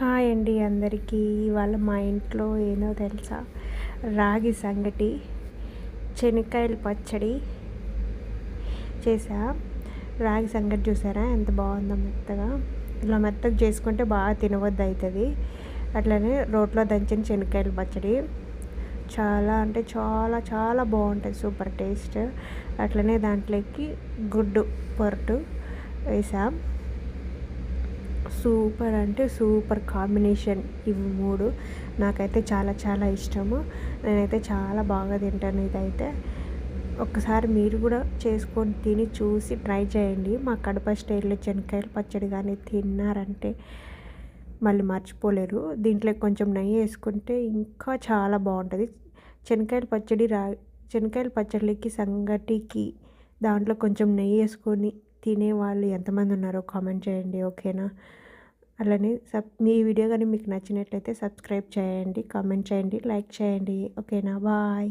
Hi అండి అందరికీ. ఇవాళ మా ఇంట్లో ఏందో తెలుసా, రాగి సంగటి, శనక్కాయల పచ్చడి చేసా. రాగి సంగటి చూసారా ఎంత బాగుందో, మెత్తగా. ఇలా మెత్తగా చేసుకుంటే బాగా తినవద్దు అవుతుంది. అట్లనే రోట్లో దంచిన శనక్కాయల పచ్చడి చాలా అంటే చాలా చాలా బాగుంటుంది, సూపర్ టేస్ట్. అట్లనే దాంట్లోకి గుడ్డు పొరటు వేసాం. సూపర్ అంటే సూపర్ కాంబినేషన్ ఇవి మూడు. నాకైతే చాలా చాలా ఇష్టము. నేనైతే చాలా బాగా తింటాను ఇదైతే. ఒక్కసారి మీరు కూడా చేసుకొని తిని చూసి ట్రై చేయండి. మా కడప స్టైల్లో శనక్కాయల పచ్చడి కానీ తిన్నారంటే మళ్ళీ మర్చిపోలేరు. దీంట్లో కొంచెం నెయ్యి వేసుకుంటే ఇంకా చాలా బాగుంటుంది. శనక్కాయల పచ్చడికి సంగటికి దాంట్లో కొంచెం నెయ్యి వేసుకొని తినేవాళ్ళు ఎంతమంది ఉన్నారో కామెంట్ చేయండి, ఓకేనా? అలానే మీ వీడియో కానీ మీకు నచ్చినట్లయితే సబ్స్క్రైబ్ చేయండి, కామెంట్ చేయండి, లైక్ చేయండి, ఓకేనా? బాయ్.